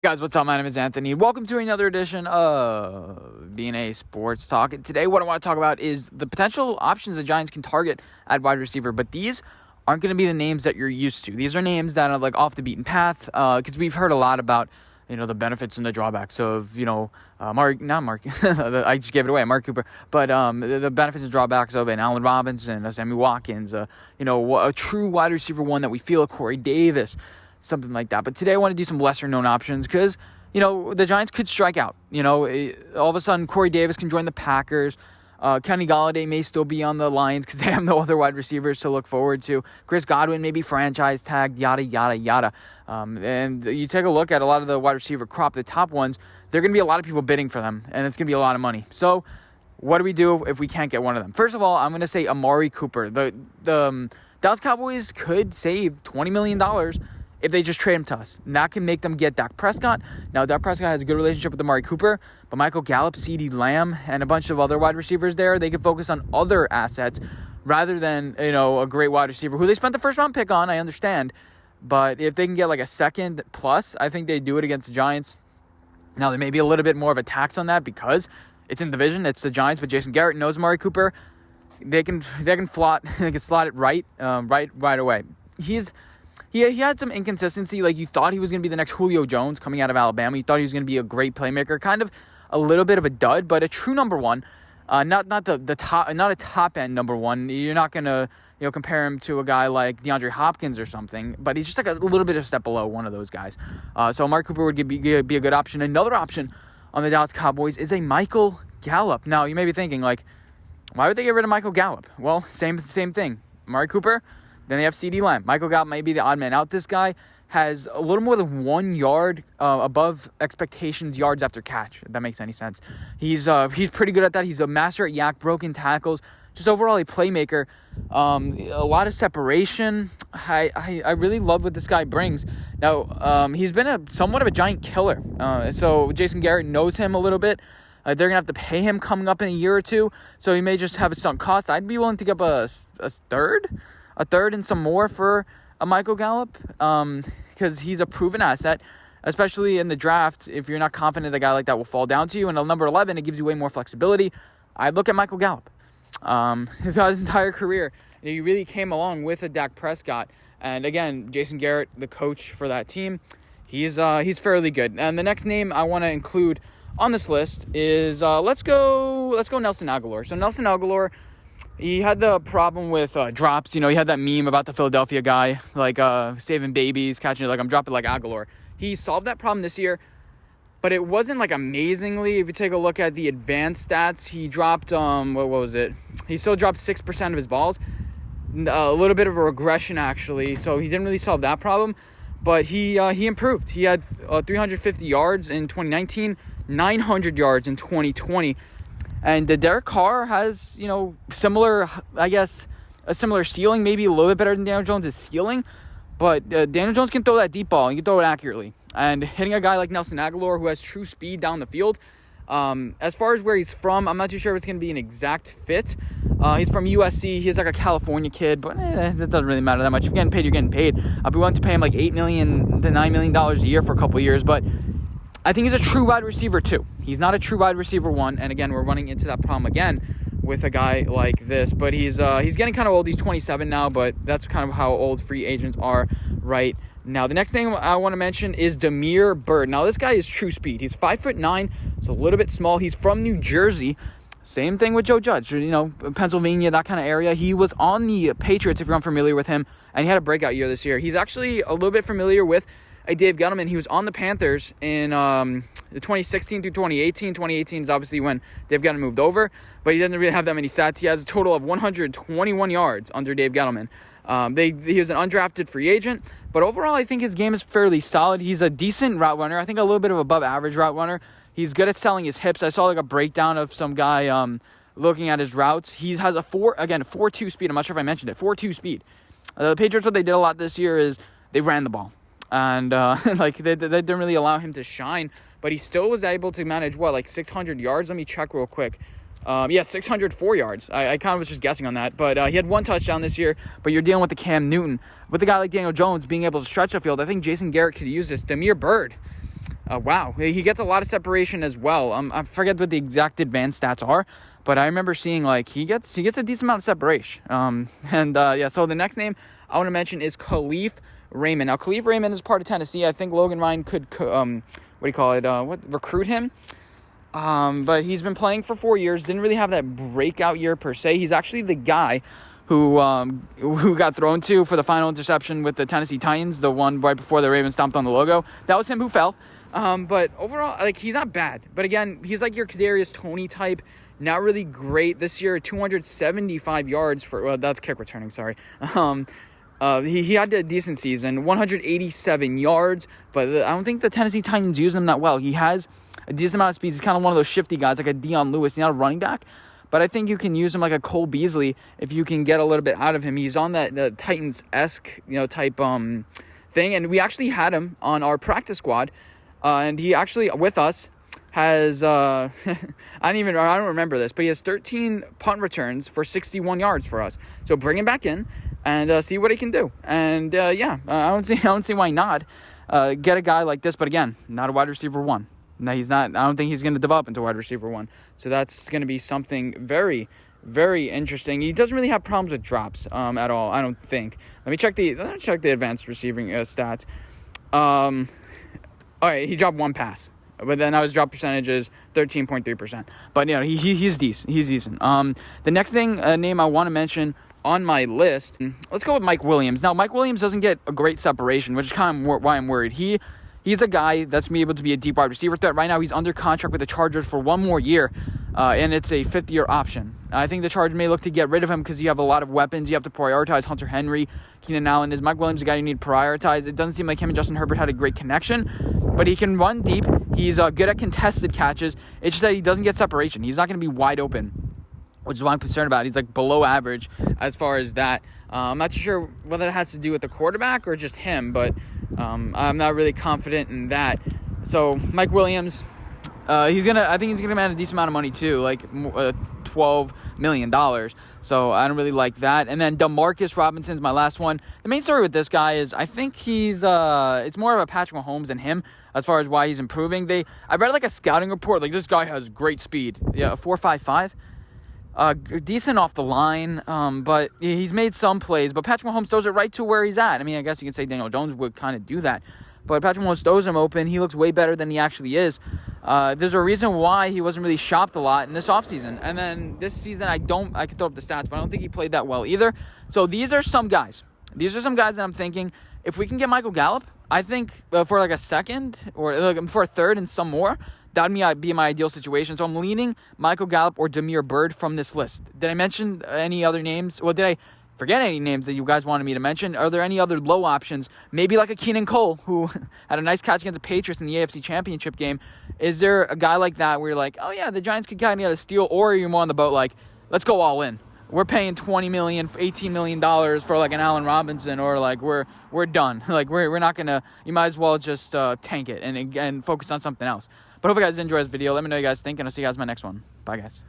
Guys, what's up? My name is Anthony. Welcome to another edition of B&A Sports Talk. And today, what I want to talk about is the potential options the Giants can target at wide receiver. But these aren't going to be the names that you're used to. These are names that are like off the beaten path. Because we've heard a lot about the benefits and the drawbacks of Amari Cooper, but the benefits and drawbacks of an Allen Robinson, a Sammy Watkins, a true wide receiver one that we feel, a Corey Davis. Something like that. But today I want to do some lesser-known options because, the Giants could strike out. All of a sudden, Corey Davis can join the Packers. Kenny Golladay may still be on the Lions because they have no other wide receivers to look forward to. Chris Godwin may be franchise tagged, yada, yada, yada. And you take a look at a lot of the wide receiver crop, the top ones, there are going to be a lot of people bidding for them, and it's going to be a lot of money. So what do we do if we can't get one of them? First of all, I'm going to say Amari Cooper. The Dallas Cowboys could save $20 million if they just trade him to us. And that can make them get Dak Prescott. Now, Dak Prescott has a good relationship with Amari Cooper, but Michael Gallup, CeeDee Lamb, and a bunch of other wide receivers there, they can focus on other assets rather than, a great wide receiver who they spent the first-round pick on, I understand. But if they can get like a second plus, I think they do it against the Giants. Now, there may be a little bit more of a tax on that because it's in division. It's the Giants, but Jason Garrett knows Amari Cooper. They can slot it right away. He had some inconsistency. Like, you thought he was going to be the next Julio Jones coming out of Alabama. You thought he was going to be a great playmaker, kind of a little bit of a dud, but a true number one. Not the top, not a top end number one. You're not going to compare him to a guy like DeAndre Hopkins or something, but he's just like a little bit of a step below one of those guys. So Amari Cooper would be a good option. Another option on the Dallas Cowboys is a Michael Gallup. Now you may be thinking, like, why would they get rid of Michael Gallup? Well, same thing. Amari Cooper. Then they have CeeDee Lamb. Michael Gallup may be the odd man out. This guy has a little more than 1 yard above expectations yards after catch, if that makes any sense. He's pretty good at that. He's a master at yak, broken tackles, just overall a playmaker. A lot of separation. I really love what this guy brings. Now, he's been somewhat of a giant killer. So Jason Garrett knows him a little bit. They're going to have to pay him coming up in a year or two, so he may just have a sunk cost. I'd be willing to give a third and some more for a Michael Gallup because he's a proven asset, especially in the draft. If you're not confident a guy like that will fall down to you, and at number 11, it gives you way more flexibility. I'd look at Michael Gallup. Throughout his entire career, he really came along with a Dak Prescott. And again, Jason Garrett, the coach for that team, he's fairly good. And the next name I want to include on this list is let's go Nelson Agholor. So Nelson Agholor, he had the problem with drops. He had that meme about the Philadelphia guy, like saving babies, catching it, like I'm dropping like Agholor. He solved that problem this year, but it wasn't like amazingly. If you take a look at the advanced stats, he dropped, what was it? He still dropped 6% of his balls. A little bit of a regression, actually. So he didn't really solve that problem, but he improved. He had 350 yards in 2019, 900 yards in 2020. And Derek Carr has, similar, a similar ceiling, maybe a little bit better than Daniel Jones' ceiling. But Daniel Jones can throw that deep ball, and he can throw it accurately. And hitting a guy like Nelson Agholor, who has true speed down the field, as far as where he's from, I'm not too sure if it's going to be an exact fit. He's from USC. He's like a California kid, but that doesn't really matter that much. If you're getting paid, you're getting paid. I'll be willing to pay him like $8 million to $9 million a year for a couple of years, but I think he's a true wide receiver, too. He's not a true wide receiver one, and again, we're running into that problem again with a guy like this. But he's getting kind of old. He's 27 now, but that's kind of how old free agents are right now. The next thing I want to mention is Derrick Bird. Now, this guy is true speed. He's 5'9", so a little bit small. He's from New Jersey. Same thing with Joe Judge, Pennsylvania, that kind of area. He was on the Patriots, if you're unfamiliar with him, and he had a breakout year this year. He's actually a little bit familiar with Dave Gettleman. He was on the Panthers in 2016 through 2018. 2018 is obviously when Dave Gettleman moved over, but he doesn't really have that many stats. He has a total of 121 yards under Dave Gettleman. He was an undrafted free agent, but overall I think his game is fairly solid. He's a decent route runner. I think a little bit of above average route runner. He's good at selling his hips. I saw like a breakdown of some guy looking at his routes. He has a 4.2 speed. I'm not sure if I mentioned it. 4.2 speed. The Patriots, what they did a lot this year is they ran the ball. And they didn't really allow him to shine, but he still was able to manage 600 yards. Let me check real quick. 604 yards. I kind of was just guessing on that, but he had one touchdown this year. But you're dealing with the Cam Newton, with a guy like Daniel Jones being able to stretch the field. I think Jason Garrett could use this. Derrick Bird. wow, he gets a lot of separation as well. I forget what the exact advanced stats are, but I remember seeing like he gets a decent amount of separation. So the next name I want to mention is Khalid Raymond. Now, Khalid Raymond is part of Tennessee. I think Logan Ryan could recruit him. But he's been playing for 4 years. Didn't really have that breakout year per se. He's actually the guy who got thrown to for the final interception with the Tennessee Titans, the one right before the Ravens stomped on the logo. That was him who fell. But overall, like, he's not bad. But again, he's like your Kadarius Toney type. Not really great this year. 275 yards that's kick returning. Sorry. He had a decent season. 187 yards. But I don't think the Tennessee Titans use him that well. He has a decent amount of speed. He's kind of one of those shifty guys, like a Deion Lewis. He's not a running back, but I think you can use him like a Cole Beasley if you can get a little bit out of him. He's on the Titans-esque, type thing, and we actually had him on our practice squad, and he actually with us has I don't remember this, but he has 13 punt returns for 61 yards for us. So bring him back in and see what he can do. And I don't see why not get a guy like this, but again, not a wide receiver one. No, he's not. I don't think he's going to develop into wide receiver one. So that's going to be something very, very interesting. He doesn't really have problems with drops at all, I don't think. Let me check the advanced receiving stats. All right, he dropped one pass, but then his drop percentage is 13.3%. But he's decent. He's decent. The next name I want to mention on my list, let's go with Mike Williams. Now, Mike Williams doesn't get a great separation, which is kind of why I'm worried. He's a guy that's going to be able to be a deep wide receiver threat. Right now, he's under contract with the Chargers for one more year, and it's a fifth-year option. I think the Chargers may look to get rid of him because you have a lot of weapons. You have to prioritize Hunter Henry, Keenan Allen. Is Mike Williams a guy you need to prioritize? It doesn't seem like him and Justin Herbert had a great connection, but he can run deep. He's good at contested catches. It's just that he doesn't get separation. He's not going to be wide open, which is what I'm concerned about. He's like below average as far as that. I'm not sure whether it has to do with the quarterback or just him, but I'm not really confident in that. So Mike Williams, I think he's gonna command a decent amount of money too, like $12 million. So I don't really like that. And then Demarcus Robinson's my last one. The main story with this guy is I think he's it's more of a Patrick Mahomes than him as far as why he's improving. I read like a scouting report, like this guy has great speed. Yeah, 4.55. Decent off the line, but he's made some plays. But Patrick Mahomes throws it right to where he's at. I mean, I guess you can say Daniel Jones would kind of do that. But Patrick Mahomes throws him open. He looks way better than he actually is. There's a reason why he wasn't really shopped a lot in this offseason. And then this season, I can throw up the stats, but I don't think he played that well either. So these are some guys. That I'm thinking, if we can get Michael Gallup, I think for like a second or for a third and some more, that would be my ideal situation. So I'm leaning Michael Gallup or Derrick Bird from this list. Did I mention any other names? Well, did I forget any names that you guys wanted me to mention? Are there any other low options? Maybe like a Keenan Cole, who had a nice catch against the Patriots in the AFC Championship game. Is there a guy like that where you're like, oh yeah, the Giants could kind of get a steal, or are you more on the boat like, let's go all in? We're paying $20 million, $18 million for like an Allen Robinson, or like we're done. Like we're not gonna. You might as well just tank it and focus on something else. But I hope you guys enjoyed this video. Let me know what you guys think, and I'll see you guys in my next one. Bye, guys.